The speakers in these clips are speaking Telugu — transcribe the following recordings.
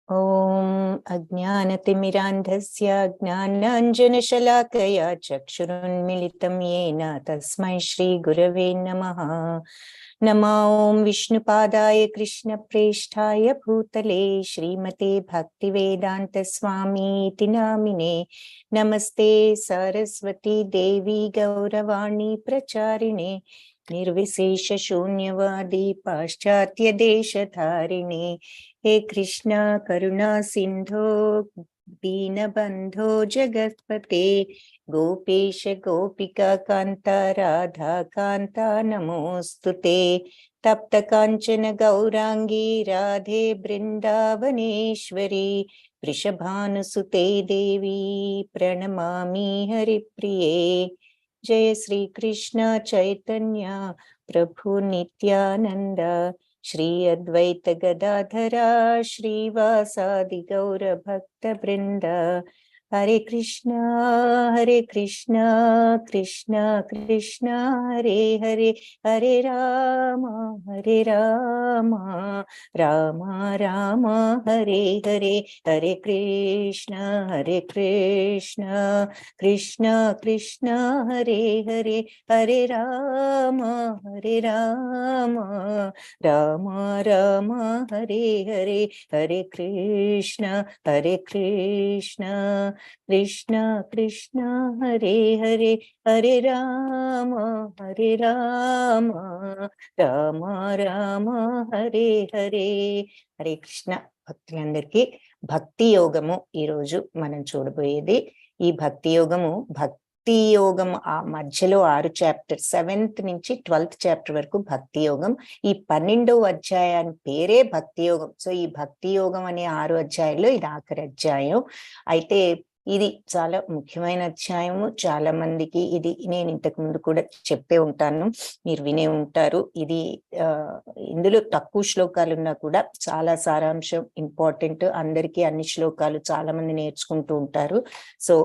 ॐ अज्ञानतिमिरान्धस्य ज्ञानाञ्जनशलाकया चक्षुरुन्मिलितं येन तस्मै श्रीगुरवे नमः। नमो ॐ विष्णुपादाय कृष्णप्रेष्ठाय भूतले श्रीमते भक्तिवेदान्तस्वामीति नामिने। नमस्ते सरस्वती देवी गौरवाणी प्रचारिणे निर्विशेष शून्यवादी पाश्चात्य देशधारिणे। हे कृष्णा करुणा सिंधो दीनबंधो जगत्पते गोपेश गोपिका कांता राधा कांता नमोस्तुते। तप्त कांचन गौरांगी राधे बृंदावनेश्वरी वृषभानुसुते देवी प्रणमामि हरिप्रिये। जय श्री कृष्ण चैतन्य प्रभु नित्यानंद श्री अद्वैत गदाधरा श्रीवासादि गौर भक्त वृंद। हरे कृष्णा कृष्ण कृष्ण हरे हरे, हरे राम राम राम हरे हरे, हरे कृष्ण कृष्ण कृष्ण हरे हरे, हरे राम राम राम हरे हरे, हरे कृष्ण कृष्ण कृष्ण हरे हरे, हरे राम राम राम हरे हरे। హరే కృష్ణ. భక్తులందరికీ భక్తి యోగము ఈ రోజు మనం చూడబోయేది. ఈ భక్తి యోగము ఆ మధ్యలో 6 చాప్టర్ 7th నుంచి 12th చాప్టర్ వరకు భక్తి యోగం. ఈ 12వ అధ్యాయాన్ని పేరే భక్తి యోగం. సో ఈ భక్తి యోగం అనే 6 అధ్యాయాల్లో ఇది ఆఖరి అధ్యాయం. అయితే ఇది చాలా ముఖ్యమైన అధ్యాయము. చాలా మందికి ఇది నేను ఇంతకు ముందు కూడా చెప్పే ఉంటాను, మీరు వినే ఉంటారు. ఇది ఇందులో తక్కువ శ్లోకాలు ఉన్నా కూడా చాలా సారాంశం, ఇంపార్టెంట్. అందరికీ అన్ని శ్లోకాలు చాలా మంది నేర్చుకుంటూ ఉంటారు. సో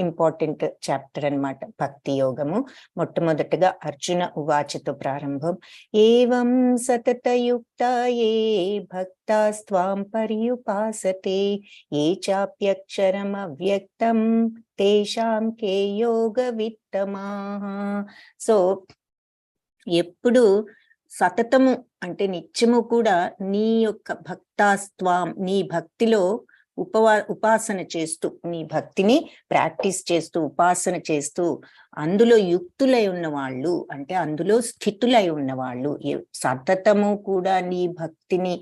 ఇంపార్టెంట్ చాప్టర్ అన్నమాట భక్తి యోగము. మొట్టమొదటగా అర్జున ఉవాచతో ప్రారంభం. ఏవం సతతయుక్త ఏ భక్తాస్త్వాం పర్యుపాసతే ఏ చాప్యక్షరం అవ్యక్తం తేషాం కే యోగ విత్తమాః. సో ఎప్పుడు సతతము అంటే నిత్యము కూడా నీ యొక్క భక్తాస్త్వాం, నీ భక్తిలో ఉపాసన చేస్తూ, నీ భక్తిని ప్రాక్టీస్ చేస్తూ, ఉపాసన చేస్తూ, అందులో యుక్తులై ఉన్నవాళ్ళు అంటే అందులో స్థితులై ఉన్నవాళ్ళు, సతతము కూడా నీ భక్తిని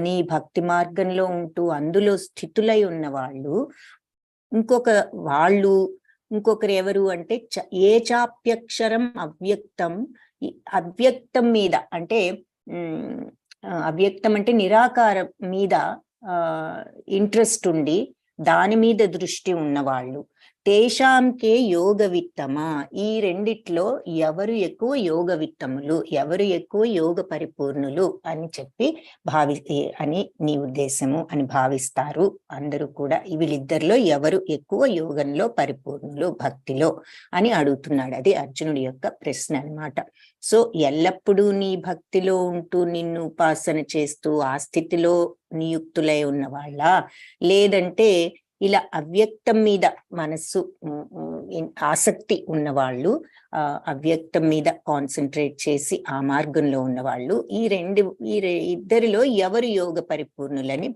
నీ భక్తి మార్గంలో ఉంటూ అందులో స్థితులై ఉన్నవాళ్ళు. ఇంకొకరు ఎవరు అంటే ఏ చాప్యక్షరం అవ్యక్తం, అవ్యక్తం మీద అంటే అవ్యక్తం అంటే నిరాకారం మీద ఇంట్రెస్ట్ ఉండి దాని మీద దృష్టి ఉన్నవాళ్ళు. తేషాంకే యోగ విత్తమా. ఈ రెండిట్లో ఎవరు ఎక్కువ యోగ విత్తములు, ఎవరు ఎక్కువ యోగ పరిపూర్ణులు అని చెప్పి అని నీ ఉద్దేశము అని భావిస్తారు అందరూ కూడా. వీళ్ళిద్దరిలో ఎవరు ఎక్కువ యోగంలో పరిపూర్ణులు, భక్తిలో అని అడుగుతున్నాడు. అది అర్జునుడి యొక్క ప్రశ్న అన్నమాట. సో ఎల్లప్పుడూ నీ భక్తిలో ఉంటూ నిన్ను ఉపాసన చేస్తూ ఆ స్థితిలో నియుక్తులై ఉన్నవాళ్ళ, లేదంటే ఇలా అవ్యక్తం మీద మనస్సు ఆసక్తి ఉన్నవాళ్ళు, అవ్యక్తం మీద కాన్సన్ట్రేట్ చేసి ఆ మార్గంలో ఉన్నవాళ్ళు, ఈ ఇద్దరిలో ఎవరు యోగ పరిపూర్ణులని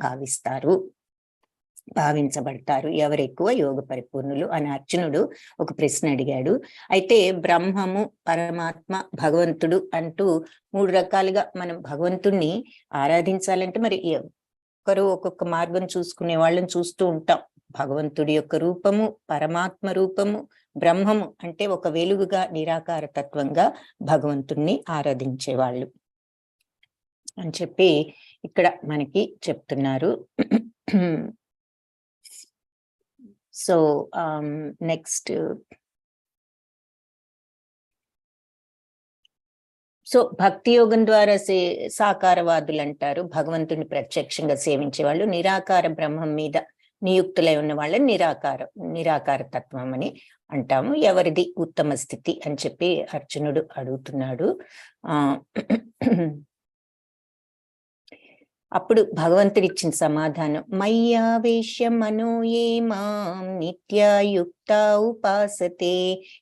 భావించబడతారు, ఎవరు ఎక్కువ యోగ పరిపూర్ణులు అని అర్జునుడు ఒక ప్రశ్న అడిగాడు. అయితే బ్రహ్మము, పరమాత్మ, భగవంతుడు అంటూ 3 రకాలుగా మనం భగవంతుణ్ణి ఆరాధించాలంటే మరి ఒకరు ఒక్కొక్క మార్గం చూసుకునే వాళ్ళని చూస్తూ ఉంటాం. భగవంతుడి యొక్క రూపము, పరమాత్మ రూపము, బ్రహ్మము అంటే ఒక వెలుగుగా నిరాకార తత్వంగా భగవంతుణ్ణి ఆరాధించేవాళ్ళు అని చెప్పి ఇక్కడ మనకి చెప్తున్నారు. సో నెక్స్ట్, సో భక్తి యోగం ద్వారా సాకారవాదులు అంటారు, భగవంతుని ప్రత్యక్షంగా సేవించే వాళ్ళు. నిరాకార బ్రహ్మం మీద నియుక్తులై ఉన్న వాళ్ళని నిరాకార తత్వం అని అంటాము. ఎవరిది ఉత్తమ స్థితి అని చెప్పి అర్జునుడు అడుగుతున్నాడు. అప్పుడు భగవంతుడు ఇచ్చిన సమాధానం, మయ్యావేశ్య మనో ఏ మాం నిత్యాయుక్త ఉపాసతే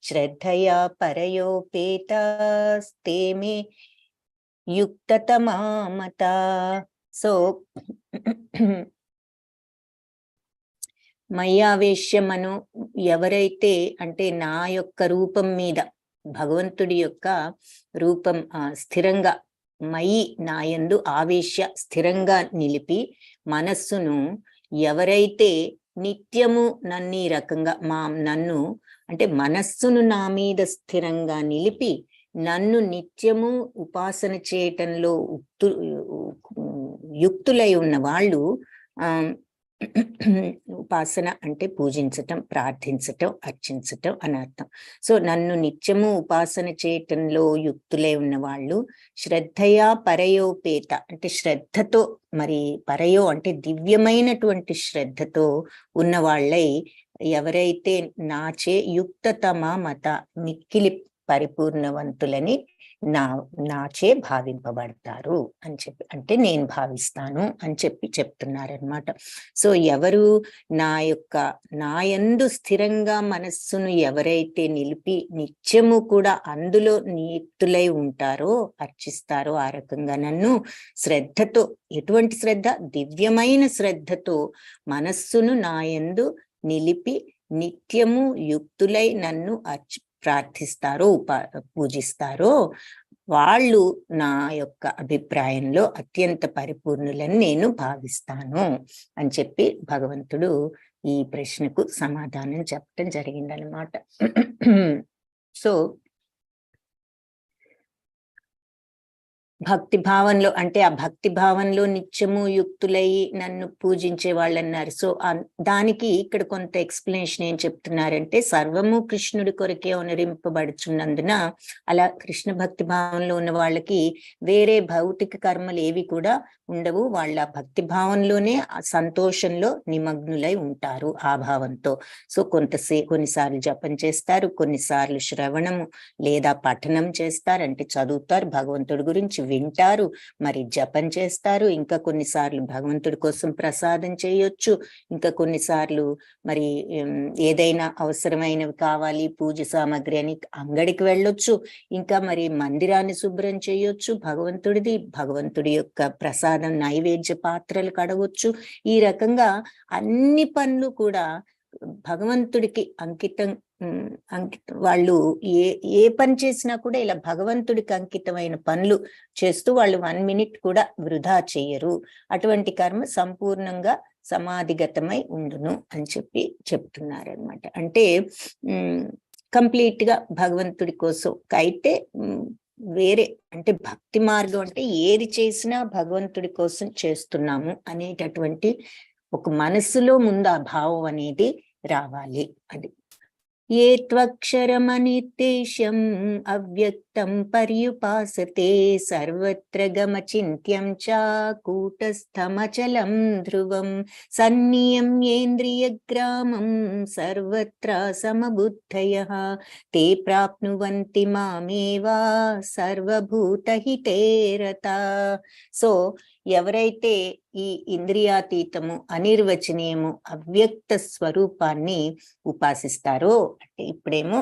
శ్రద్ధయా పరయోపేతాస్తే మే యుక్తతమామత. సో మయ్యావేశ్యమను, ఎవరైతే అంటే నా యొక్క రూపం మీద, భగవంతుడి యొక్క రూపం స్థిరంగా, మయి నాయందు ఆవేశ్య స్థిరంగా నిలిపి మనస్సును ఎవరైతే నిత్యము నన్ను ఈ రకంగా నన్ను అంటే మనస్సును నా మీద స్థిరంగా నిలిపి నన్ను నిత్యము ఉపాసన చేయటంలో యుక్తులై ఉన్న వాళ్ళు, ఉపాసన అంటే పూజించటం, ప్రార్థించటం, అర్చించటం అని అర్థం. సో నన్ను నిత్యము ఉపాసన చేయటంలో యుక్తులై ఉన్న వాళ్ళు, శ్రద్ధయా పరయోపేత అంటే శ్రద్ధతో, మరి పరయో అంటే దివ్యమైనటువంటి శ్రద్ధతో ఉన్న వాళ్ళై ఎవరైతే నాచే యుక్తతమ మత మిక్కిలి పరిపూర్ణవంతులని నాచే భావింపబడతారు అని చెప్పి, అంటే నేను భావిస్తాను అని చెప్పి చెప్తున్నారనమాట. సో ఎవరు నాయందు స్థిరంగా మనస్సును ఎవరైతే నిలిపి నిత్యము కూడా అందులో నియుక్తులై ఉంటారో, అర్చిస్తారో ఆ రకంగా నన్ను శ్రద్ధతో, ఎటువంటి శ్రద్ధ? దివ్యమైన శ్రద్ధతో మనస్సును నాయందు నిలిపి నిత్యము యుక్తులై నన్ను ప్రార్థిస్తారో, పూజిస్తారో వాళ్ళు నా యొక్క అభిప్రాయంలో అత్యంత పరిపూర్ణులని నేను భావిస్తాను అని చెప్పి భగవంతుడు ఈ ప్రశ్నకు సమాధానం చెప్పడం జరిగిందనమాట. సో భక్తి భావంలో, అంటే ఆ భక్తి భావంలో నిత్యము యుక్తులై నన్ను పూజించే వాళ్ళు అన్నారు. సో దానికి ఇక్కడ కొంత ఎక్స్ప్లెనేషన్ ఏం చెప్తున్నారంటే, సర్వము కృష్ణుడి కొరకే అనురింపబడుచున్నందున అలా కృష్ణ భక్తి భావంలో ఉన్న వాళ్ళకి వేరే భౌతిక కర్మలు ఏవి కూడా ఉండవు. వాళ్ళ భక్తి భావంలోనే ఆ సంతోషంలో నిమగ్నులై ఉంటారు ఆ భావంతో. సో కొన్నిసార్లు జపం చేస్తారు, కొన్నిసార్లు శ్రవణము లేదా పఠనం చేస్తారు, అంటే చదువుతారు, భగవంతుడి గురించి వింటారు, మరి జపం చేస్తారు, ఇంకా కొన్నిసార్లు భగవంతుడి కోసం ప్రసాదం చేయొచ్చు, ఇంకా కొన్నిసార్లు మరి ఏదైనా అవసరమైనవి కావాలి పూజ సామాగ్రి అని అంగడికి వెళ్ళొచ్చు, ఇంకా మరి మందిరాన్ని శుభ్రం చేయొచ్చు భగవంతుడి యొక్క ప్రసాదం నైవేద్య పాత్రలు కడగొచ్చు. ఈ రకంగా అన్ని పనులు కూడా భగవంతుడికి అంకితం వాళ్ళు ఏ పని చేసినా కూడా ఇలా భగవంతుడికి అంకితమైన పనులు చేస్తూ వాళ్ళు 1 మినిట్ కూడా వృధా చెయ్యరు. అటువంటి కర్మ సంపూర్ణంగా సమాధిగతమై ఉండును అని చెప్పి చెప్తున్నారనమాట. అంటే కంప్లీట్ గా భగవంతుడి కోసం అయితే వేరే, అంటే భక్తి మార్గం అంటే ఏది చేసినా భగవంతుడి కోసం చేస్తున్నాము అనేటటువంటి ఒక మనస్సులో ముందు ఆ భావం అనేది రావాలి. అది ఏ త్వక్షరమనిర్దేశం అవ్యక్తం పర్యుపాసతే సర్వత్ర గమచింత్యం చ కూటస్థమచలం ధ్రువం సన్నియమ్యేంద్రియగ్రామం సర్వత్ర సమబుద్ధయః తే ప్రాప్నువంతి మామేవా సర్వభూతహితే రతాః. సో ఎవరైతే ఈ ఇంద్రియాతీతము, అనిర్వచనీయము, అవ్యక్త స్వరూపాన్ని ఉపాసిస్తారో, అంటే ఇప్పుడేమో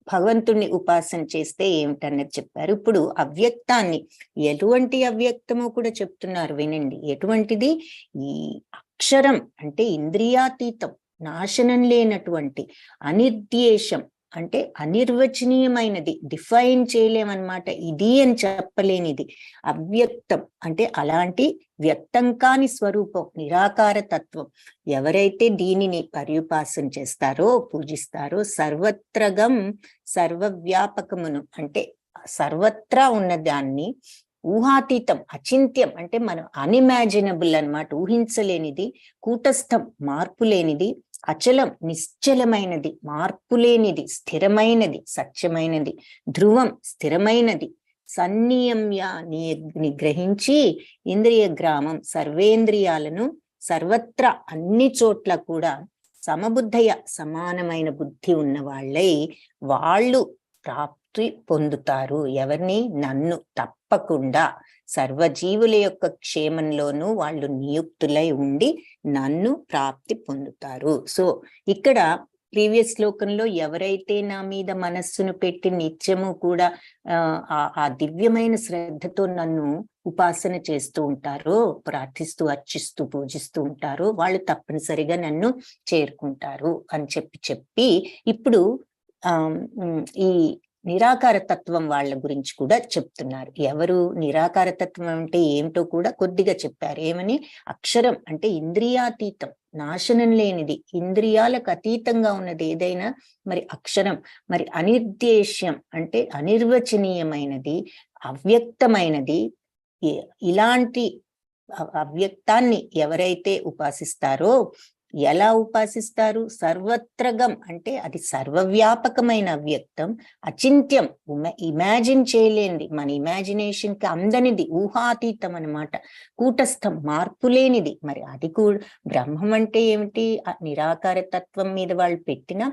భగవంతుణ్ణి ఉపాసన చేస్తే ఏమిటన్నది చెప్పారు. ఇప్పుడు అవ్యక్తాన్ని, ఎటువంటి అవ్యక్తమో కూడా చెప్తున్నారు, వినండి. ఎటువంటిది? ఈ అక్షరం అంటే ఇంద్రియాతీతం, నాశనం లేనటువంటి, అనిర్దేశం అంటే అనిర్వచనీయమైనది, డిఫైన్ చేయలేమన్నమాట, ఇది అని చెప్పలేనిది. అవ్యక్తం అంటే అలాంటి వ్యక్తం కాని స్వరూపం, నిరాకార తత్వం. ఎవరైతే దీనిని పర్యుపాసన చేస్తారో, పూజిస్తారో, సర్వత్రగం సర్వవ్యాపకమును అంటే సర్వత్రా ఉన్న దాన్ని, ఊహాతీతం, అచింత్యం అంటే మనం అన్ఇమాజినబుల్ అన్నమాట, ఊహించలేనిది, కూటస్థం మార్పు లేనిది, అచలం నిశ్చలమైనది, మార్పులేనిది, స్థిరమైనది, సత్యమైనది, ధ్రువం స్థిరమైనది, సన్నియమ్య నిగ్రహించి ఇంద్రియ గ్రామం సర్వేంద్రియాలను సర్వత్రా అన్ని చోట్ల కూడా సమబుద్ధయ సమానమైన బుద్ధి ఉన్న వాళ్ళై వాళ్ళు ప్రాప్తి పొందుతారు. ఎవరిని? నన్ను తప్పకుండా సర్వజీవుల యొక్క క్షేమంలోనూ వాళ్ళు నియుక్తులై ఉండి నన్ను ప్రాప్తి పొందుతారు. సో ఇక్కడ ప్రీవియస్ శ్లోకంలో ఎవరైతే నా మీద మనస్సును పెట్టి నిత్యము కూడా ఆ దివ్యమైన శ్రద్ధతో నన్ను ఉపాసన చేస్తూ ఉంటారో, ప్రార్థిస్తూ అర్చిస్తూ పూజిస్తూ ఉంటారో వాళ్ళు తప్పనిసరిగా నన్ను చేరుకుంటారు అని చెప్పి ఇప్పుడు ఈ నిరాకార తత్వం వాళ్ళ గురించి కూడా చెప్తున్నారు. ఎవరు నిరాకార తత్వం అంటే ఏమిటో కూడా కొద్దిగా చెప్పారు. ఏమని? అక్షరం అంటే ఇంద్రియాతీతం, నాశనం లేనిది, ఇంద్రియాలకు అతీతంగా ఉన్నది ఏదైనా మరి అక్షరం. మరి అనిర్దేశ్యం అంటే అనిర్వచనీయమైనది, అవ్యక్తమైనది. ఇలాంటి అవ్యక్తాన్ని ఎవరైతే ఉపాసిస్తారో, ఎలా ఉపాసిస్తారు? సర్వత్రగం అంటే అది సర్వవ్యాపకమైన అవ్యక్తం, అచింత్యం, ఇమాజిన్ చేయలేనిది, మన ఇమాజినేషన్ కి అందనిది, ఊహాతీతం అన్నమాట, కూటస్థం, మార్పులేనిది. మరి అది కూడా బ్రహ్మం అంటే ఏమిటి? నిరాకార తత్వం మీద వాళ్ళు పెట్టిన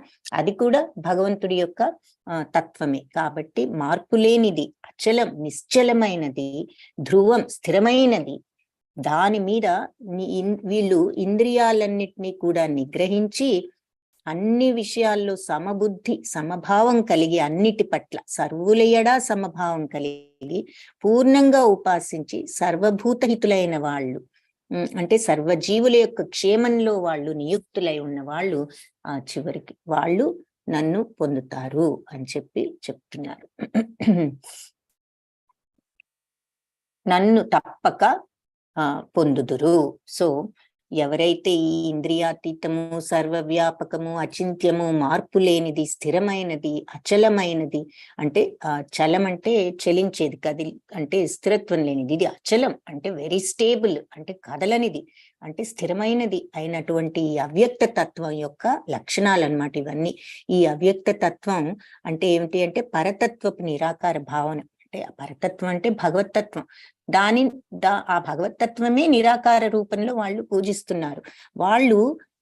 అది కూడా భగవంతుడి యొక్క తత్వమే. కాబట్టి మార్పులేనిది, అచలం, నిశ్చలమైనది, ధ్రువం, స్థిరమైనది. దాని మీద వీళ్ళు ఇంద్రియాలన్నిటినీ కూడా నిగ్రహించి అన్ని విషయాల్లో సమబుద్ధి, సమభావం కలిగి, అన్నిటి పట్ల సర్వులయడా సమభావం కలిగి పూర్ణంగా ఉపాసించి సర్వభూతహితులైన వాళ్ళు, అంటే సర్వజీవుల యొక్క క్షేమంలో వాళ్ళు నియుక్తులై ఉన్న వాళ్ళు చివరికి వాళ్ళు నన్ను పొందుతారు అని చెప్తున్నారు. నన్ను తప్పక పొందుదురు. సో ఎవరైతే ఈ ఇంద్రియాతీతము, సర్వవ్యాపకము, అచింత్యము, మార్పు లేనిది, స్థిరమైనది, అచలమైనది, అంటే చలం అంటే చలించేది, అంటే స్థిరత్వం లేనిది, ఇది అచలం అంటే వెరీ స్టేబుల్, అంటే కదలనిది, అంటే స్థిరమైనది అయినటువంటి ఈ అవ్యక్త తత్వం యొక్క లక్షణాలు అన్నమాట ఇవన్నీ. ఈ అవ్యక్త తత్వం అంటే ఏమిటి అంటే పరతత్వపు నిరాకార భావన. అంటే పరతత్వం అంటే భగవతత్వం. ఆ భగవతత్వమే నిరాకార రూపంలో వాళ్ళు పూజిస్తున్నారు. వాళ్ళు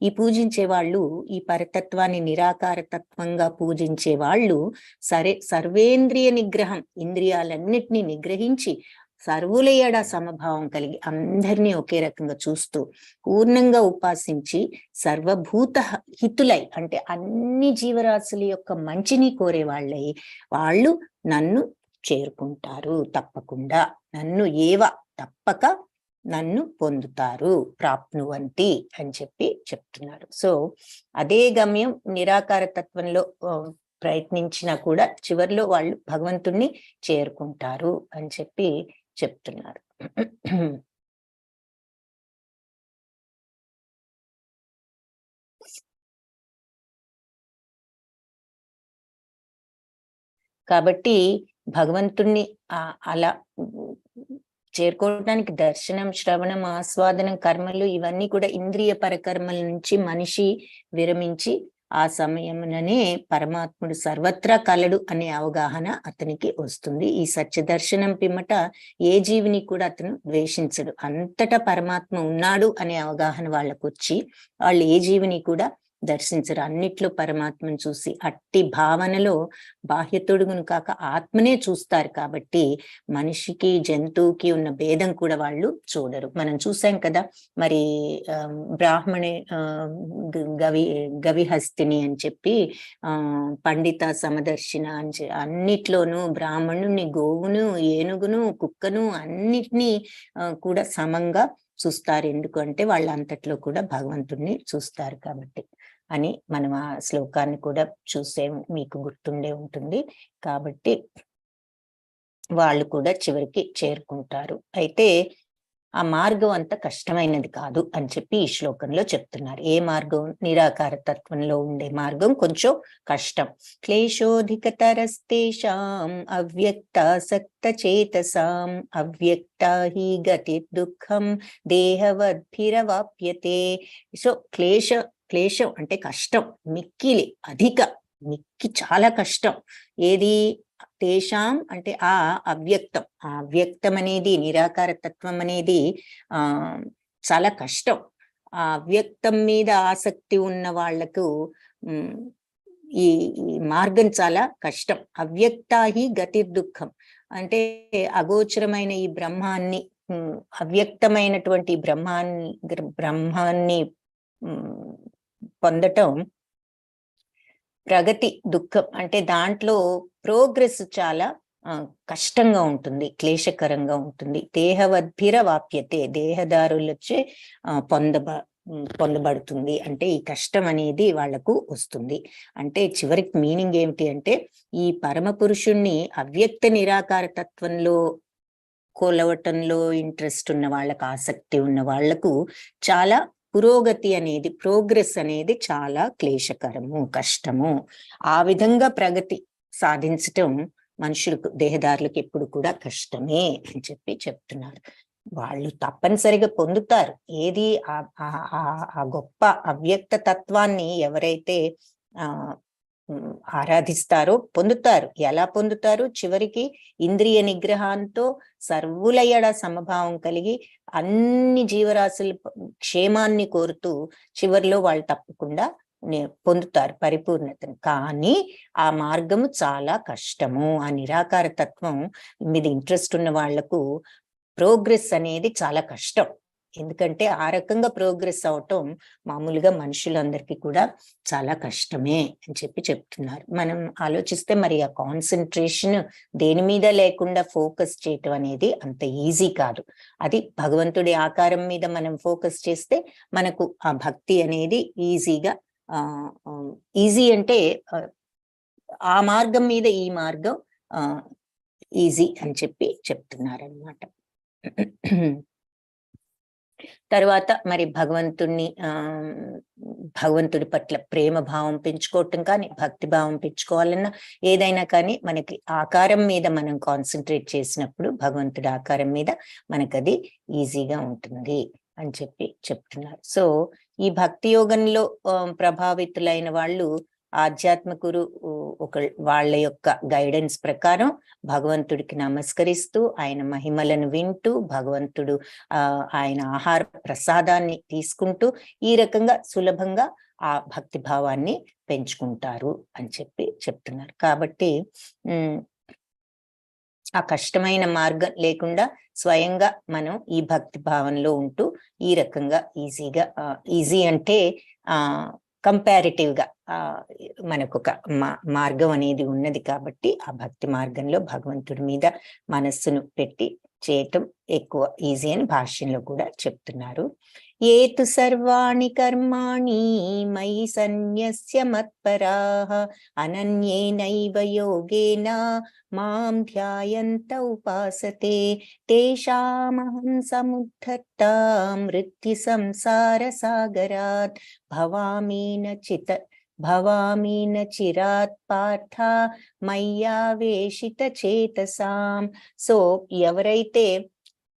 ఈ పూజించే వాళ్ళు, ఈ పరతత్వాన్ని నిరాకార తత్వంగా పూజించే వాళ్ళు సర్వేంద్రియ నిగ్రహం, ఇంద్రియాలన్నిటినీ నిగ్రహించి సర్వులయడ సమభావం కలిగి అందరినీ ఒకే రకంగా చూస్తూ పూర్ణంగా ఉపాసించి సర్వభూత హితులై, అంటే అన్ని జీవరాశుల యొక్క మంచిని కోరే వాళ్ళై వాళ్ళు నన్ను చేరుకుంటారు. తప్పకుండా నన్ను తప్పక నన్ను పొందుతారు, ప్రాప్నువంతి అని చెప్తున్నారు. సో అదే గమ్యం నిరాకార తత్వంలో ప్రయత్నించినా కూడా చివరిలో వాళ్ళు భగవంతుణ్ణి చేరుకుంటారు అని చెప్తున్నారు. కాబట్టి భగవంతుణ్ణి అలా చేరుకోవడానికి దర్శనం, శ్రవణం, ఆస్వాదనం, కర్మలు ఇవన్నీ కూడా ఇంద్రియ పరకర్మల నుంచి మనిషి విరమించి ఆ సమయముననే పరమాత్ముడు సర్వత్రా కలడు అనే అవగాహన అతనికి వస్తుంది. ఈ సత్య దర్శనం పిమ్మట ఏ జీవిని కూడా అతను ద్వేషించడు. అంతటా పరమాత్మ ఉన్నాడు అనే అవగాహన వాళ్ళకు వచ్చి వాళ్ళు ఏ జీవిని కూడా దర్శించరు. అన్నిట్లో పరమాత్మను చూసి అట్టి భావనలో బాహ్య తొడుగును కాక ఆత్మనే చూస్తారు. కాబట్టి మనిషికి జంతువుకి ఉన్న భేదం కూడా వాళ్ళు చూడరు. మనం చూసాం కదా, మరి బ్రాహ్మణి గవిహస్తిని అని చెప్పి పండిత సమదర్శిన అని అన్నిట్లోనూ బ్రాహ్మణుని, గోవును, ఏనుగును, కుక్కను అన్నిటినీ కూడా సమంగా చూస్తారు. ఎందుకంటే వాళ్ళంతట్లో కూడా భగవంతుడిని చూస్తారు కాబట్టి అని మనం ఆ శ్లోకాన్ని కూడా మీకు గుర్తుండే ఉంటుంది. కాబట్టి వాళ్ళు కూడా చివరికి చేరుకుంటారు. అయితే ఆ మార్గం అంత కష్టమైనది కాదు అని ఈ శ్లోకంలో చెప్తున్నారు. ఏ మార్గం? నిరాకార తత్వంలో ఉండే మార్గం కొంచెం కష్టం. క్లేశోధికతరస్తేషాం అవ్యక్తాసక్త చేతసాం అవ్యక్త హి గతి దుఃఖం దేహవద్భిరవాప్యతే. సో క్లేశం అంటే కష్టం, మిక్కిలి, మిక్కి చాలా కష్టం. ఏది? తేషాం అంటే ఆ అవ్యక్తం. ఆ అవ్యక్తం అనేది, నిరాకార తత్వం అనేది చాలా కష్టం. ఆ అవ్యక్తం మీద ఆసక్తి ఉన్న వాళ్లకు ఈ మార్గం చాలా కష్టం. అవ్యక్తాహి గతి దుఃఖం. అంటే అగోచరమైన ఈ బ్రహ్మాన్ని, అవ్యక్తమైనటువంటి బ్రహ్మాన్ని పొందటం ప్రగతి దుఃఖం, అంటే దాంట్లో ప్రోగ్రెస్ చాలా కష్టంగా ఉంటుంది, క్లేశకరంగా ఉంటుంది. దేహవద్భిర వాప్యతే, దేహదారులొచ్చే పొందబడుతుంది. అంటే ఈ కష్టం అనేది వాళ్లకు వస్తుంది. అంటే చివరికి మీనింగ్ ఏమిటి అంటే, ఈ పరమ పురుషుణ్ణి అవ్యక్త నిరాకార తత్వంలో కొలవటంలో ఇంట్రెస్ట్ ఉన్న వాళ్ళకు, ఆసక్తి ఉన్న వాళ్లకు చాలా పురోగతి అనేది, ప్రోగ్రెస్ అనేది చాలా క్లేశకరము, కష్టము. ఆ విధంగా ప్రగతి సాధించటం మనుషులకు, దేహదారులకు ఎప్పుడు కూడా కష్టమే అని చెప్పి చెప్తున్నారు. వాళ్ళు తప్పనిసరిగా పొందుతారు. ఏది ఆ గొప్ప అవ్యక్త తత్వాన్ని ఎవరైతే ఆరాధిస్తారో పొందుతారు. ఎలా పొందుతారు? చివరికి ఇంద్రియ నిగ్రహంతో సర్వులయడ సమభావం కలిగి అన్ని జీవరాశుల క్షేమాన్ని కోరుతూ చివరిలో వాళ్ళు తప్పకుండా పొందుతారు పరిపూర్ణతను. కానీ ఆ మార్గము చాలా కష్టము. ఆ నిరాకార తత్వం మీద ఇంట్రెస్ట్ ఉన్న వాళ్లకు ప్రోగ్రెస్ అనేది చాలా కష్టం. ఎందుకంటే ఆ రకంగా ప్రోగ్రెస్ అవటం మామూలుగా మనుషులందరికీ కూడా చాలా కష్టమే అని చెప్పి చెప్తున్నారు. మనం ఆలోచిస్తే మరి ఆ కాన్సన్ట్రేషన్ దేని మీద లేకుండా ఫోకస్ చేయటం అనేది అంత ఈజీ కాదు. అది భగవంతుడి ఆకారం మీద మనం ఫోకస్ చేస్తే మనకు ఆ భక్తి అనేది ఈజీగా, ఈజీ అంటే ఆ మార్గం మీద ఈ మార్గం ఈజీ అని చెప్పి చెప్తున్నారన్నమాట. తర్వాత మరి భగవంతుడి పట్ల ప్రేమ భావం పెంచుకోవటం కానీ, భక్తి భావం పెంచుకోవాలన్నా, ఏదైనా కానీ మనకి ఆకారం మీద మనం కాన్సన్ట్రేట్ చేసినప్పుడు, భగవంతుడి ఆకారం మీద మనకది ఈజీగా ఉంటుంది అని చెప్పి చెప్తున్నారు. సో ఈ భక్తి యోగంలో ప్రభావితులైన వాళ్ళు ఆధ్యాత్మికులు వాళ్ళ యొక్క గైడెన్స్ ప్రకారం భగవంతుడికి నమస్కరిస్తూ, ఆయన మహిమలను వింటూ, భగవంతుడు ఆయన ఆహార ప్రసాదాన్ని తీసుకుంటూ ఈ రకంగా సులభంగా ఆ భక్తి భావాన్ని పెంచుకుంటారు అని చెప్పి చెప్తున్నారు. కాబట్టి ఆ కష్టమైన మార్గం లేకుండా స్వయంగా మనం ఈ భక్తి భావంలో ఉంటూ ఈ రకంగా ఈజీగా, ఈజీ అంటే కంపారిటివ్ గా మనకు ఒక మార్గం అనేది ఉన్నది. కాబట్టి ఆ భక్తి మార్గంలో భగవంతుడి మీద మనస్సును పెట్టి చేయటం ఎక్కువ ఈజీ అని భాష్యంలో కూడా చెప్తున్నారు. ఏతు సర్వాణి కర్మాణి మయి సన్యస్య మత్పరాః అనన్యేనైవ యోగేన మాం ధ్యాయంత ఉపాసతే తేషామహం సముద్ధర్తా మృత్యు సంసార సాగరాత్ భవామి న చిరాత్ పార్థ మయ్యావేషిత చేతసాం. సో ఎవరైతే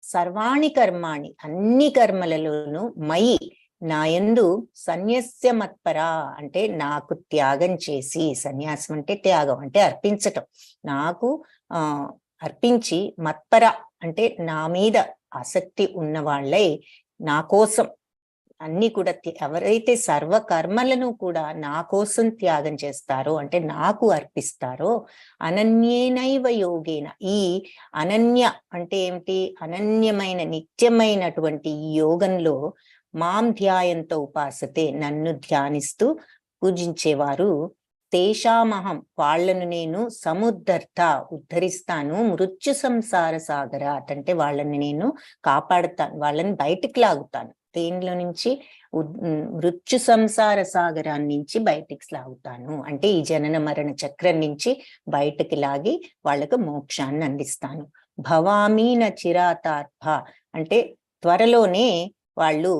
సర్వాణి కర్మాణి, అన్ని కర్మలలోనూ మయి, నాయందు సన్యస్య మత్పరా అంటే నాకు త్యాగం చేసి, సన్యాసం అంటే త్యాగం అంటే అర్పించటం, నాకు అర్పించి, మత్పర అంటే నా మీద ఆసక్తి ఉన్న వాళ్ళై నా కోసం అన్ని కూడా, ఎవరైతే సర్వ కర్మలను కూడా నా కోసం త్యాగం చేస్తారో అంటే నాకు అర్పిస్తారో, అనన్యేనైవ యోగేన, ఈ అనన్య అంటే ఏమిటి? అనన్యమైన నిత్యమైనటువంటి ఈ యోగంలో మాం ధ్యాయంతో ఉపాసతే, నన్ను ధ్యానిస్తూ పూజించేవారు, తేషామహం వాళ్ళను నేను ఉద్ధరిస్తాను, మృత్యు సంసార సాగరాత్ అంటే వాళ్ళని నేను కాపాడుతాను, వాళ్ళని బయటికి లాగుతాను. దేనిలో నుంచి? మృత్యు సంసార సాగరాన్ని నుంచి బయటికి లాగుతాను అంటే ఈ జనన మరణ చక్రం నుంచి బయటికి లాగి వాళ్లకు మోక్షాన్ని అందిస్తాను. భవామి న చిరాతార్థ అంటే త్వరలోనే వాళ్ళు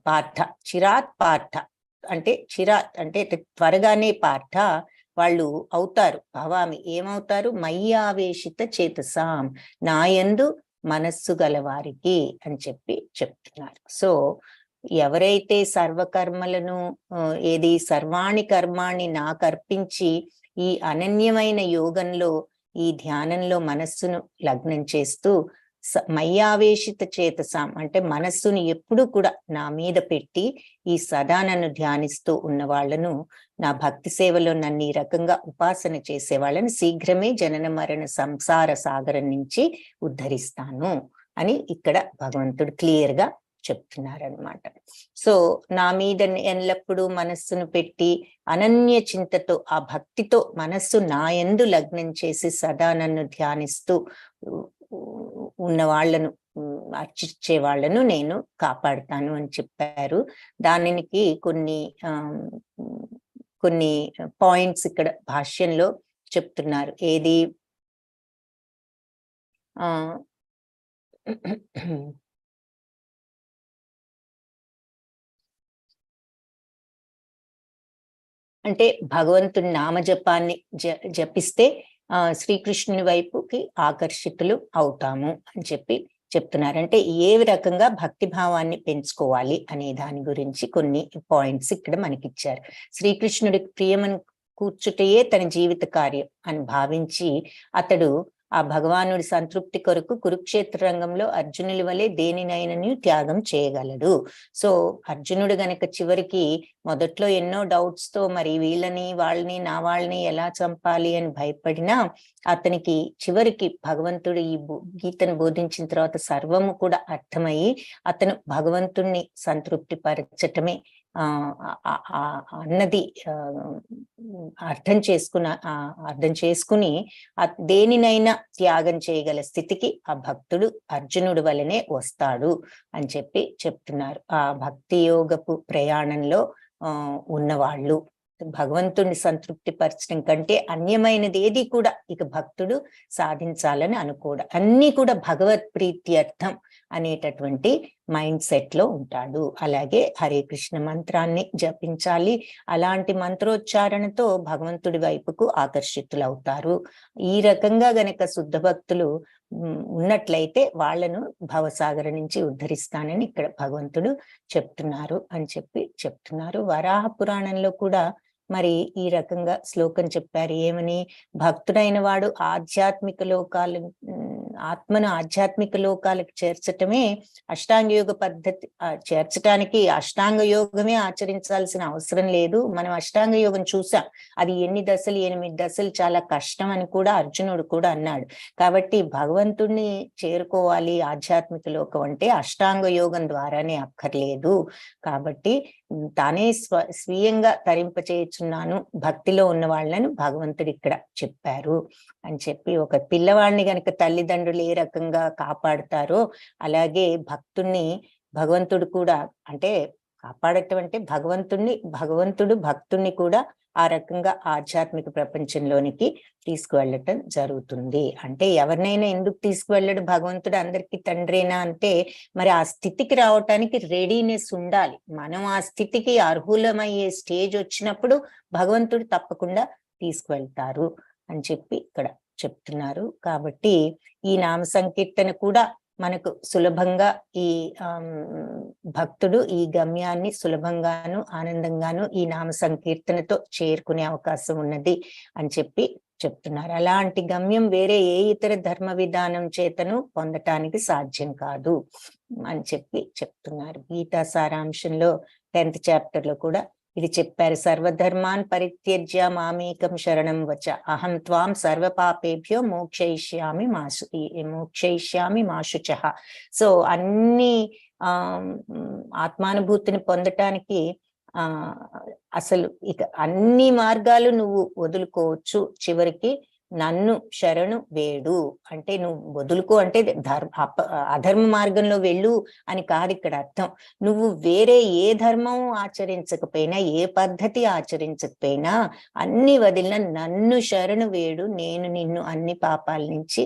పార్థ, చిరాత్ పార్థ అంటే చిరాత్ అంటే త్వరగానే పార్థ వాళ్ళు అవుతారు. భవామి ఏమవుతారు? మయ్యావేషిత చేతసాం, నాయందు మనస్సు గలవారికి అని చెప్పి చెప్తున్నారు. సో ఎవరైతే సర్వకర్మలను ఏది సర్వాణి కర్మాణి నాకు అర్పించి ఈ అనన్యమైన యోగంలో, ఈ ధ్యానంలో మనస్సును లగ్నం చేస్తూ మయ్యావేశిత చేతసాం అంటే మనస్సుని ఎప్పుడు కూడా నా మీద పెట్టి ఈ సదా నన్ను ధ్యానిస్తూ ఉన్న వాళ్ళను, నా భక్తి సేవలో నన్ను ఈ రకంగా ఉపాసన చేసే వాళ్ళని శీఘ్రమే జనన మరణ సంసార సాగరం నుంచి ఉద్ధరిస్తాను అని ఇక్కడ భగవంతుడు క్లియర్ గా చెప్తున్నారనమాట. సో నా మీద ఎల్లప్పుడూ మనస్సును పెట్టి అనన్య చింతతో ఆ భక్తితో మనస్సు నా యందు లగ్నం చేసి సదా నన్ను ధ్యానిస్తూ ఉన్న వాళ్ళను, అర్చించే వాళ్ళను నేను కాపాడుతాను అని చెప్పారు. దానికి కొన్ని పాయింట్స్ ఇక్కడ భాష్యంలో చెప్తున్నారు. ఏది అంటే భగవంతుని నామజపాన్ని జపిస్తే శ్రీకృష్ణుని వైపుకి ఆకర్షితులు అవుతాము అని చెప్తున్నారు. అంటే ఏ రకంగా భక్తి భావాన్ని పెంచుకోవాలి అనే దాని గురించి కొన్ని పాయింట్స్ ఇక్కడ మనకిచ్చారు. శ్రీకృష్ణుడికి ప్రియమని కూర్చుటయే తన జీవిత కార్యం అని భావించి అతడు ఆ భగవానుడి సంతృప్తి కొరకు కురుక్షేత్ర రంగంలో అర్జునుడి వలె దేనినైనను త్యాగం చేయగలడు. సో అర్జునుడు గనక చివరికి మొదట్లో ఎన్నో డౌట్స్ తో మరి వాళ్ళని నా వాళ్ళని ఎలా చంపాలి అని భయపడినా అతనికి చివరికి భగవంతుడు ఈ గీతను బోధించిన తర్వాత సర్వము కూడా అర్థమయ్యి అతను భగవంతుణ్ణి సంతృప్తి పరచటమే అన్నది అర్థం చేసుకుని దేనినైనా త్యాగం చేయగల స్థితికి ఆ భక్తుడు అర్జునుడి వలనే వస్తాడు అని చెప్తున్నారు. ఆ భక్తి యోగపు ప్రయాణంలో ఉన్నవాళ్ళు భగవంతుణ్ణి సంతృప్తి పరచడం కంటే అన్యమైనది ఏది కూడా ఇక భక్తుడు సాధించాలని అనుకోడు. అన్ని కూడా భగవత్ ప్రీత్యర్థం అనేటటువంటి మైండ్ సెట్ లో ఉంటాడు. అలాగే హరే కృష్ణ మంత్రాన్ని జపించాలి. అలాంటి మంత్రోచ్చారణతో భగవంతుడి వైపుకు ఆకర్షితులవుతారు. ఈ రకంగా గనక శుద్ధ భక్తులు ఉన్నట్లయితే వాళ్లను భవసాగర నుంచి ఉద్ధరిస్తానని ఇక్కడ భగవంతుడు చెప్తున్నారు. వరాహ పురాణంలో కూడా మరి ఈ రకంగా శ్లోకం చెప్పారు. ఏమని? భక్తుడైన వాడు ఆత్మను ఆధ్యాత్మిక లోకాలకు చేర్చటమే అష్టాంగ యోగ పద్ధతి. చేర్చటానికి అష్టాంగ యోగమే ఆచరించాల్సిన అవసరం లేదు. మనం అష్టాంగ యోగం చూసాం, అది 8 దశలు చాలా కష్టం అని కూడా అర్జునుడు కూడా అన్నాడు. కాబట్టి భగవంతుణ్ణి చేరుకోవాలి ఆధ్యాత్మిక లోకం అంటే అష్టాంగ యోగం ద్వారానే అక్కర్లేదు. కాబట్టి తానే స్వీయంగా తరింపచేయుచున్నాను భక్తిలో ఉన్న వాళ్ళను భగవంతుడు ఇక్కడ చెప్పారు అని ఒక పిల్లవాడిని గనక తల్లిదండ్రులు ఏ రకంగా కాపాడుతారో అలాగే భగవంతుడు కూడా అంటే కాపాడటం అంటే భగవంతుడు భక్తుణ్ణి కూడా ఆ రకంగా ఆధ్యాత్మిక ప్రపంచంలోనికి తీసుకువెళ్ళటం జరుగుతుంది. అంటే ఎవరినైనా ఎందుకు తీసుకువెళ్ళడు? భగవంతుడు అందరికీ తండ్రేనా అంటే మరి ఆ స్థితికి రావటానికి రెడీనెస్ ఉండాలి. మనం ఆ స్థితికి అర్హులమయ్యే స్టేజ్ వచ్చినప్పుడు భగవంతుడు తప్పకుండా తీసుకువెళ్తారు అని ఇక్కడ చెప్తున్నారు. కాబట్టి ఈ నామ సంకీర్తన కూడా మనకు సులభంగా ఈ భక్తుడు ఈ గమ్యాన్ని సులభంగాను ఆనందంగాను ఈ నామ సంకీర్తనతో చేరుకునే అవకాశం ఉన్నది అని చెప్తున్నారు. అలాంటి గమ్యం వేరే ఏ ఇతర ధర్మ విధానం చేతను పొందటానికి సాధ్యం కాదు అని చెప్తున్నారు. గీతా సారాంశంలో 10th చాప్టర్ లో కూడా ఇది చెప్పారు. సర్వధర్మాన్ పరిత్యజ్య మామేకం శరణం వచ అహం త్వాం సర్వ పాపేభ్యో మోక్షయిష్యామి మాశుచః. సో అన్ని ఆత్మానుభూతిని పొందటానికి అసలు ఇక అన్ని మార్గాలు నువ్వు వదులుకోవచ్చు. చివరికి నన్ను శరణు వేడు అంటే నువ్వు వదులుకో అంటే అధర్మ మార్గంలో వెళ్ళు అని కాదు ఇక్కడ అర్థం. నువ్వు వేరే ఏ ధర్మం ఆచరించకపోయినా ఏ పద్ధతి ఆచరించకపోయినా అన్ని వదిలిన నన్ను శరణు వేడు, నేను నిన్ను అన్ని పాపాల నుంచి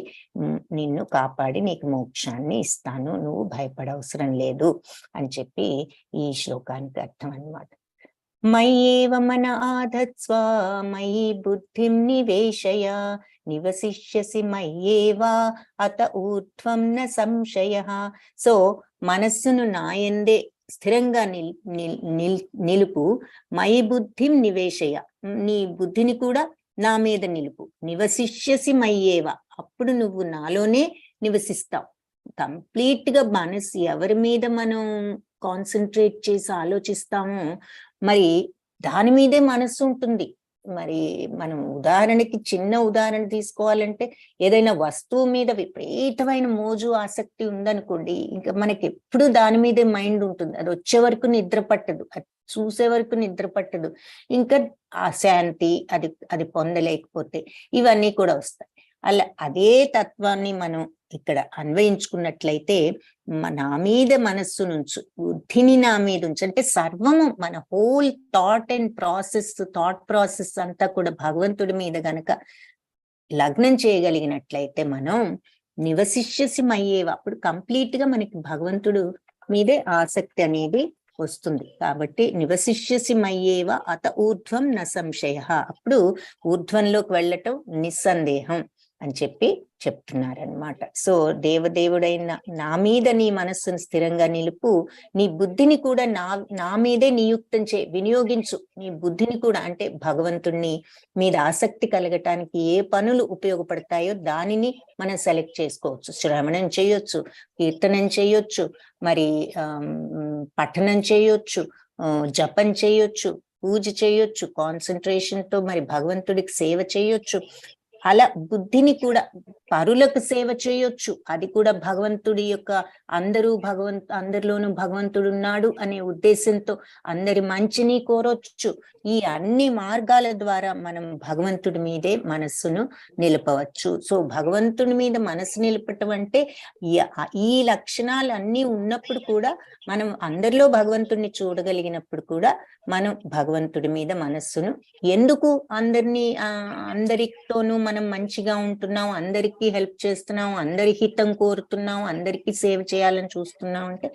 నిన్ను కాపాడి నీకు మోక్షాన్ని ఇస్తాను, నువ్వు భయపడవసరం లేదు అని ఈ శ్లోకానికి అర్థం అన్నమాట. మయ్యేవ మన ఆధత్స్వ మయి బుద్ధిం నివేశయ నివసిష్యసి మయ్యేవా అత ఊర్ధ్వం న సంశయః. సో మనస్సును నాయందే స్థిరంగా నిలుపు. మయి బుద్ధిం నివేశయ, నీ బుద్ధిని కూడా నా మీద నిలుపు. నివసిష్యసి మయ్యేవ, అప్పుడు నువ్వు నాలోనే నివసిస్తావు. కంప్లీట్ గా మనసు ఎవరి మీద మనం కాన్సన్ట్రేట్ చేసి ఆలోచిస్తామో మరి దాని మీదే మనస్సు ఉంటుంది. మరి మనం ఉదాహరణకి చిన్న ఉదాహరణ తీసుకోవాలంటే ఏదైనా వస్తువు మీద విపరీతమైన మోజు ఆసక్తి ఉందనుకోండి, ఇంకా మనకి ఎప్పుడు దాని మీదే మైండ్ ఉంటుంది. అది వచ్చే వరకు నిద్ర పట్టదు, అది చూసే వరకు నిద్ర పట్టదు. ఇంకా ఆ శాంతి అది అది పొందలేకపోతే ఇవన్నీ కూడా వస్తాయి. అలా అదే తత్వాన్ని మనం ఇక్కడ అన్వయించుకున్నట్లయితే నా మీద మనస్సు నుంచి బుద్ధిని నా మీద ఉంచి, అంటే సర్వము మన హోల్ థాట్ ప్రాసెస్ అంతా కూడా భగవంతుడి మీద గనక లగ్నం చేయగలిగినట్లయితే మనం నివశిష్యసిమయ్యేవ, అప్పుడు కంప్లీట్ గా మనకి భగవంతుడు మీదే ఆసక్తి అనేది వస్తుంది. కాబట్టి నివశిష్యసిమయ్యేవ అత ఊర్ధ్వం న సంశయ, అప్పుడు ఊర్ధ్వంలోకి వెళ్ళటం నిస్సందేహం అని చెప్పి చెప్తున్నారనమాట. సో దేవదేవుడైన నా మీద నీ మనస్సును స్థిరంగా నిలుపు, నీ బుద్ధిని కూడా నా మీదే నియుక్తం వినియోగించు. నీ బుద్ధిని కూడా, అంటే భగవంతుణ్ణి మీద ఆసక్తి కలగటానికి ఏ పనులు ఉపయోగపడతాయో దానిని మనం సెలెక్ట్ చేసుకోవచ్చు. శ్రవణం చేయొచ్చు, కీర్తనం చేయొచ్చు, మరి పఠనం చేయొచ్చు, జపం చేయొచ్చు, పూజ చేయొచ్చు, కాన్సన్ట్రేషన్ తో మరి భగవంతుడికి సేవ చేయొచ్చు. అలా బుద్ధిని కూడా పరులకు సేవ చేయొచ్చు, అది కూడా భగవంతుడి యొక్క అందరిలోనూ భగవంతుడు ఉన్నాడు అనే ఉద్దేశంతో అందరి మంచిని కోరొచ్చు. ఈ అన్ని మార్గాల ద్వారా మనం భగవంతుడి మీదే మనస్సును నిలపవచ్చు. సో భగవంతుడి మీద మనసు నిలపటం అంటే ఈ లక్షణాలు అన్నీ ఉన్నప్పుడు కూడా, మనం అందరిలో భగవంతుడిని చూడగలిగినప్పుడు కూడా మనం భగవంతుడి మీద మనస్సును, ఎందుకు అందరితోనూ మనం మంచిగా ఉంటున్నాం, అందరికీ హెల్ప్ చేస్తున్నాం, అందరి హితం కోరుతున్నాం, అందరికీ సేవ చేయాలని చూస్తున్నాం అంటే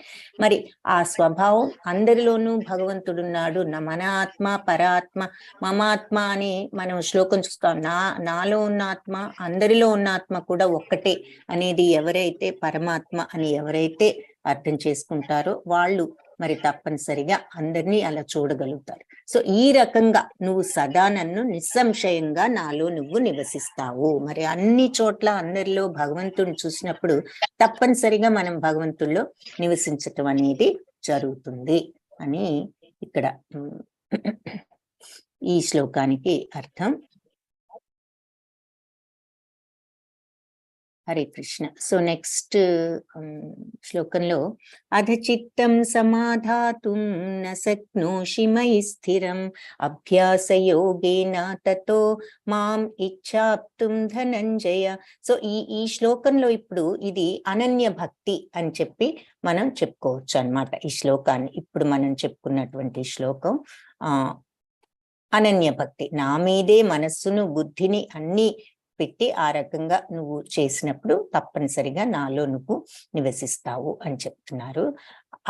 మరి ఆ స్వభావం అందరిలోనూ భగవంతుడు ఉన్నాడు. మన ఆత్మ పరాత్మ మమాత్మ అని మనం శ్లోకం చూస్తాం. నాలో ఉన్న ఆత్మ అందరిలో ఉన్న ఆత్మ కూడా ఒక్కటే అనేది ఎవరైతే పరమాత్మ అని ఎవరైతే అర్థం చేసుకుంటారో వాళ్ళు మరి తప్పనిసరిగా అందరినీ అలా చూడగలుగుతారు. సో ఈ రకంగా నువ్వు సదా నన్ను నిస్సంశయంగా నాలో నువ్వు నివసిస్తావు. మరి అన్ని చోట్ల అందరిలో భగవంతుడిని చూసినప్పుడు తప్పనిసరిగా మనం భగవంతుల్లో నివసించటం అనేది జరుగుతుంది అని ఇక్కడ ఈ శ్లోకానికి అర్థం. హరే కృష్ణ. సో నెక్స్ట్ శ్లోకంలో అధచిత్తం సమాధాతుం న శక్నోషి మయి స్థిరం అభ్యాసయోగేన తతో మాం ఇచ్ఛాప్తుం ధనంజయ. సో ఈ శ్లోకంలో ఇప్పుడు ఇది అనన్య భక్తి అని చెప్పి మనం చెప్పుకోవచ్చు అన్నమాట. ఈ శ్లోకాన్ని ఇప్పుడు మనం చెప్పుకున్నటువంటి శ్లోకం అనన్య భక్తి. నా మీదే మనస్సును బుద్ధిని అన్ని పెట్టి ఆ రకంగా నువ్వు చేసినప్పుడు తప్పనిసరిగా నాలో నువ్వు నివసిస్తావు అని చెప్తున్నారు.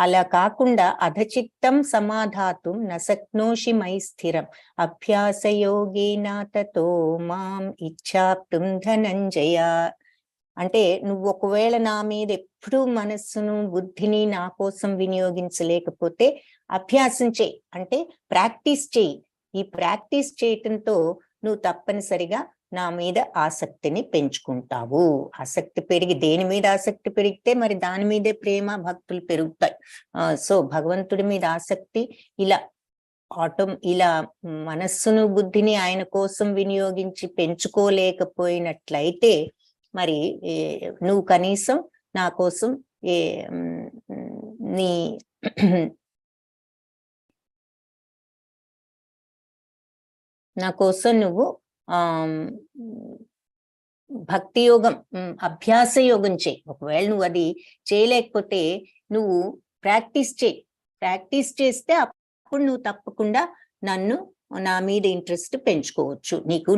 అలా కాకుండా అధచిత్తం సమాధాతుం నశక్నోషి మై స్థిరం అభ్యాసయోగేన తతో మాం ఇచ్ఛాప్తుం ధనంజయ. అంటే నువ్వు ఒకవేళ నా మీద ఎప్పుడూ మనస్సును బుద్ధిని నా కోసం వినియోగించలేకపోతే అభ్యాసం చేయి, అంటే ప్రాక్టీస్ చేయి. ఈ ప్రాక్టీస్ చేయటంతో నువ్వు తప్పనిసరిగా నా మీద ఆసక్తిని పెంచుకుంటావు. ఆసక్తి పెరిగి, దేని మీద ఆసక్తి పెరిగితే మరి దాని మీదే ప్రేమ భక్తులు పెరుగుతాయి. సో భగవంతుడి మీద ఆసక్తి ఇలా మనస్సును బుద్ధిని ఆయన కోసం వినియోగించి పెంచుకోలేకపోయినట్లయితే మరి నువ్వు కనీసం నా కోసం నువ్వు భక్తి యోగం అభ్యాస యోగం చేయి. ఒకవేళ నువ్వు అది చేయలేకపోతే నువ్వు ప్రాక్టీస్ చేస్తే అప్పుడు నువ్వు తప్పకుండా నా మీద ఇంట్రెస్ట్ పెంచుకోవచ్చు. నీకు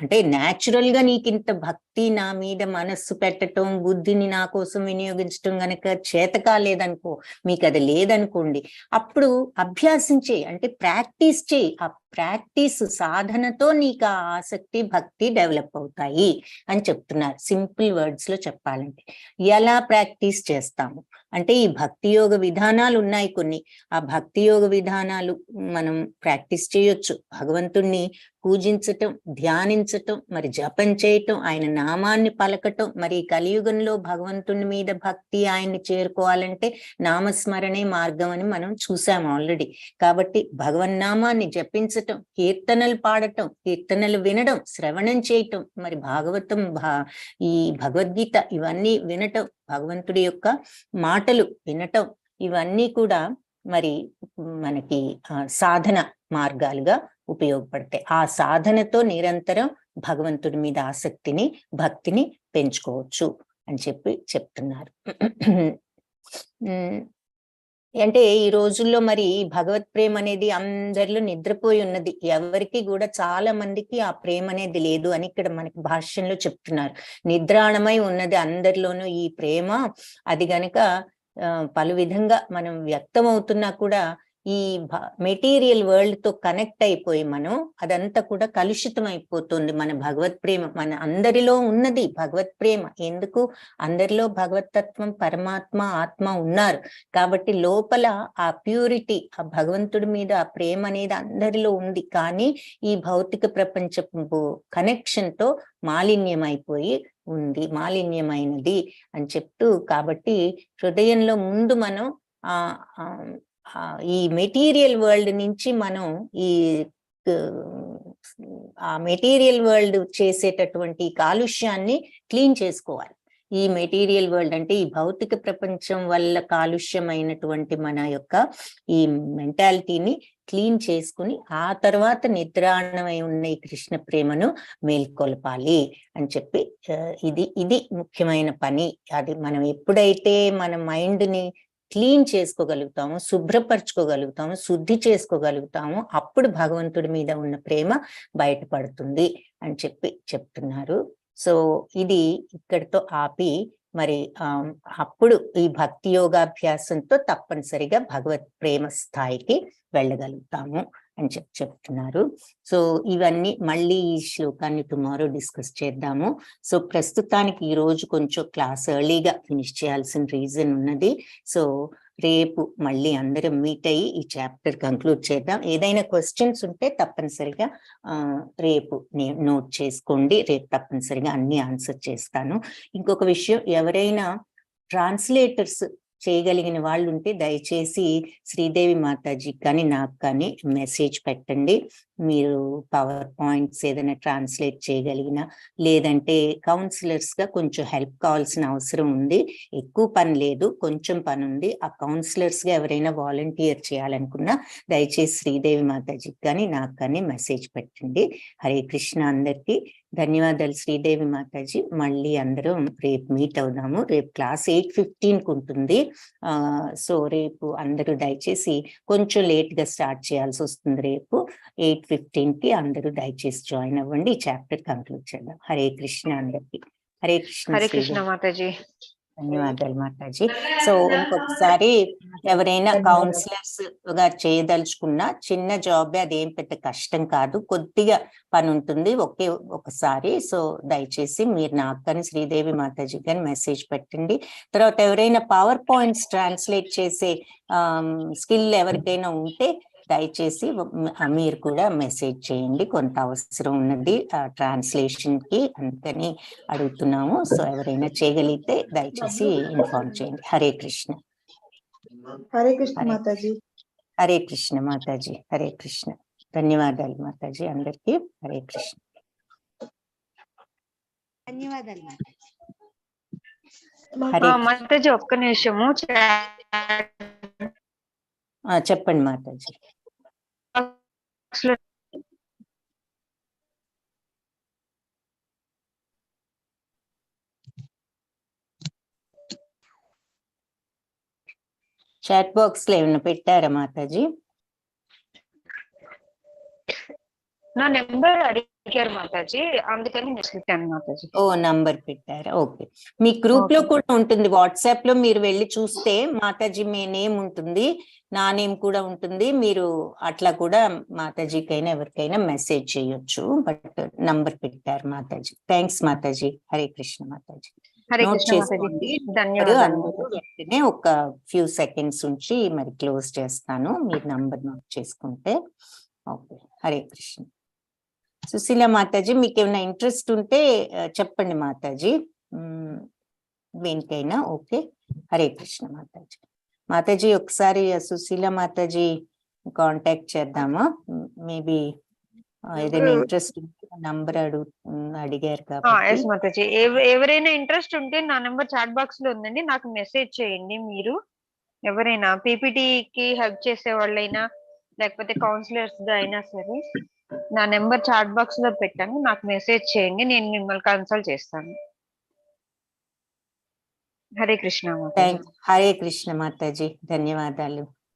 అంటే న్యాచురల్ గా నీకు ఇంత భక్తి, నా మీద మనస్సు పెట్టడం, బుద్ధిని నా కోసం వినియోగించడం గనక చేత కాలేదనుకో, మీకు అది లేదనుకోండి, అప్పుడు అభ్యాసం చేయి, అంటే ప్రాక్టీస్ చేయి. ఆ ప్రాక్టీస్ సాధనతో నీకు ఆ ఆసక్తి భక్తి డెవలప్ అవుతాయి అని చెప్తున్నారు. సింపుల్ వర్డ్స్ లో చెప్పాలంటే ఎలా ప్రాక్టీస్ చేస్తాము అంటే ఈ భక్తి యోగ విధానాలు ఉన్నాయి కొన్ని. ఆ భక్తి యోగ విధానాలు మనం ప్రాక్టీస్ చేయొచ్చు. భగవంతుణ్ణి పూజించటం, ధ్యానించటం, మరి జపం చేయటం, ఆయన నామాన్ని పలకటం. మరి కలియుగంలో భగవంతుని మీద భక్తి, ఆయన్ని చేరుకోవాలంటే నామస్మరణే మార్గం అని మనం చూసాం ఆల్రెడీ. కాబట్టి భగవన్నామాన్ని జపించటం, కీర్తనలు పాడటం, కీర్తనలు వినడం, శ్రవణం చేయటం, మరి భాగవతం, ఈ భగవద్గీత ఇవన్నీ వినటం, భగవంతుడి యొక్క మాటలు వినటం, ఇవన్నీ కూడా మరి మనకి సాధన మార్గాలుగా ఉపయోగపడతాయి. ఆ సాధనతో నిరంతరం భగవంతుడి మీద ఆసక్తిని, భక్తిని పెంచుకోవచ్చు అని చెప్తున్నారు. అంటే ఈ రోజుల్లో మరి భగవత్ ప్రేమ అనేది అందరిలో నిద్రపోయి ఉన్నది. ఎవరికి కూడా చాలా మందికి ఆ ప్రేమ అనేది లేదు అని ఇక్కడ మనకి భాష్యంలో చెప్తున్నారు. నిద్రాణమై ఉన్నది అందరిలోనూ ఈ ప్రేమ. అది గనక పలు విధంగా మనం వ్యక్తం అవుతున్నా కూడా ఈ మెటీరియల్ వరల్డ్ తో కనెక్ట్ అయిపోయి మనం అదంతా కూడా కలుషితం అయిపోతుంది. మన భగవత్ ప్రేమ మన అందరిలో ఉన్నది. భగవత్ ప్రేమ ఎందుకు? అందరిలో భగవతత్వం, పరమాత్మ, ఆత్మ ఉన్నారు కాబట్టి లోపల ఆ ప్యూరిటీ, ఆ భగవంతుడి మీద ఆ ప్రేమ అనేది అందరిలో ఉంది. కానీ ఈ భౌతిక ప్రపంచపు కనెక్షన్ తో మాలిన్యం అయిపోయి ఉంది, మాలిన్యమైనది అని చెప్తూ, కాబట్టి హృదయంలో ముందు మనం ఈ మెటీరియల్ వరల్డ్ నుంచి మనం ఆ మెటీరియల్ వరల్డ్ చేసేటటువంటి కాలుష్యాన్ని క్లీన్ చేసుకోవాలి. ఈ మెటీరియల్ వరల్డ్ అంటే ఈ భౌతిక ప్రపంచం వల్ల కాలుష్యమైనటువంటి మన యొక్క ఈ మెంటాలిటీని క్లీన్ చేసుకుని ఆ తర్వాత నిద్రాణమై ఉన్న ఈ కృష్ణ ప్రేమను మేల్కొల్పాలి అని చెప్పి ఇది ముఖ్యమైన పని. అది మనం ఎప్పుడైతే మన మైండ్ని క్లీన్ చేసుకోగలుగుతాము, శుభ్రపరచుకోగలుగుతాము, శుద్ధి చేసుకోగలుగుతాము, అప్పుడు భగవంతుడి మీద ఉన్న ప్రేమ బయటపడుతుంది అని చెప్తున్నారు. సో ఇది ఇక్కడితో ఆపి మరి అప్పుడు ఈ భక్తి యోగాభ్యాసంతో తప్పనిసరిగా భగవత్ ప్రేమ స్థాయికి వెళ్ళగలుగుతాము అని చెప్తున్నారు. సో ఇవన్నీ మళ్ళీ ఈ శ్లోకాన్ని టుమారో డిస్కస్ చేద్దాము. సో ప్రస్తుతానికి ఈ రోజు కొంచెం క్లాస్ ఎర్లీగా ఫినిష్ చేయాల్సిన రీజన్ ఉన్నది. సో రేపు మళ్ళీ అందరం మీట్ అయ్యి ఈ చాప్టర్ కంక్లూడ్ చేద్దాం. ఏదైనా క్వశ్చన్స్ ఉంటే తప్పనిసరిగా రేపు నోట్ చేసుకోండి. రేపు తప్పనిసరిగా అన్ని ఆన్సర్ చేస్తాను. ఇంకొక విషయం, ఎవరైనా ట్రాన్స్లేటర్స్ చేయగలిగిన వాళ్ళు ఉంటే దయచేసి శ్రీదేవి మాతాజీ కానీ నాకు కానీ మెసేజ్ పెట్టండి. మీరు పవర్ పాయింట్స్ ఏదైనా ట్రాన్స్లేట్ చేయగలిగిన, లేదంటే కౌన్సిలర్స్ గా కొంచెం హెల్ప్ కావాల్సిన అవసరం ఉంది. ఎక్కువ పని లేదు, కొంచెం పని ఉంది. ఆ కౌన్సిలర్స్ గా ఎవరైనా వాలంటీర్ చేయాలనుకున్నా దయచేసి శ్రీదేవి మాతాజీ కానీ నాకు కానీ మెసేజ్ పెట్టండి. హరే కృష్ణ. అందరికీ ధన్యవాదాలు శ్రీదేవి మాతాజీ. మళ్ళీ అందరం రేపు మీట్ అవుదాము. రేపు క్లాస్ 8:15 ఉంటుంది. సో రేపు అందరూ దయచేసి కొంచెం లేట్ గా స్టార్ట్ చేయాల్సి వస్తుంది. రేపు 8:15 అందరూ దయచేసి జాయిన్ అవ్వండి. ఈ చాప్టర్ కంక్లూడ్ చేద్దాం. హరే కృష్ణ అందరికి. హరే కృష్ణ. హరే కృష్ణ మాతాజీ. ధన్యవాదాలు మాతాజీ. సో ఇంకొకసారి ఎవరైనా కౌన్సిలర్స్ గా చేయదలుచుకున్న చిన్న జాబ్, అదేం పెద్ద కష్టం కాదు, కొద్దిగా పని ఉంటుంది ఒకసారి. సో దయచేసి మీరు నాకు కానీ శ్రీదేవి మాతాజీ కానీ మెసేజ్ పెట్టండి. తర్వాత ఎవరైనా పవర్ పాయింట్స్ ట్రాన్స్లేట్ చేసే స్కిల్ ఎవరికైనా ఉంటే దయచేసి మీరు కూడా మెసేజ్ చేయండి. కొంత అవసరం ఉన్నది ట్రాన్స్లేషన్ కి, అందుకని అడుగుతున్నాము. సో ఎవరైనా చేయగలిగితే దయచేసి ఇన్ఫార్మ్ చేయండి. హరే కృష్ణ. హరే కృష్ణ మాతాజీ. హరే కృష్ణ మాతాజీ. హరే కృష్ణ. ధన్యవాదాలు మాతాజీ అందరికి. హరే కృష్ణ. ధన్యవాదాలు మాతాజీ. ఒక్క నిమిషము చెప్పండి మాతాజీ. చాట్ బాక్స్ లో ఏమైనా పెట్టారా మాతాజీ? నా నెంబర్ అడిగారు మాతాజీ, అందుకని నేను పెట్టాను మాతాజీ. ఓ నంబర్ పెట్టారా? ఓకే. మీ గ్రూప్ లో కూడా ఉంటుంది, వాట్సాప్ లో మీరు వెళ్ళి చూస్తే మాతాజీ మీ నేమ్ ఉంటుంది, నా నేమ్ కూడా ఉంటుంది. మీరు అట్లా కూడా మాతాజీకైనా ఎవరికైనా మెసేజ్ చేయొచ్చు. బట్ నంబర్ పెట్టారు మాతాజీ. థ్యాంక్స్ మాతాజీ. హరే కృష్ణ మాతాజీ. నోట్ చేసుకోండి. వెంటనే ఒక ఫ్యూ సెకండ్స్ ఉంచి మరి క్లోజ్ చేస్తాను. మీరు నంబర్ నోట్ చేసుకుంటే. ఓకే. హరే కృష్ణ. సుశీల మాతాజీ, మీకు ఏమైనా ఇంట్రెస్ట్ ఉంటే చెప్పండి మాతాజీ. దేనికైనా ఓకే. హరే కృష్ణ మాతాజీ. మాతాజీ ఒకసారి సుశీల మాతాజీ కాంటాక్ట్ చేద్దామా? మేబీ ఏదైనా ఇంట్రెస్ట్ నంబర్ అడిగారు కాబట్టి. ఎస్ మాతాజీ, ఎవరైనా ఇంట్రెస్ట్ ఉంటే నా నెంబర్ చాట్ బాక్స్ లో ఉందండి, నాకు మెసేజ్ చేయండి. మీరు ఎవరైనా పీపీటీకి హెల్ప్ చేసే వాళ్ళైనా లేకపోతే కౌన్సిలర్స్ గా అయినా సరే నా నెంబర్ చాట్ బాక్స్ లో పెట్టాను, నాకు మెసేజ్ చేయండి, నేను మిమ్మల్ని కన్సల్ట్ చేస్తాను. హరే కృష్ణ మాతాజీ. హరే కృష్ణ మాతాజీ, ధన్యవాదాలు.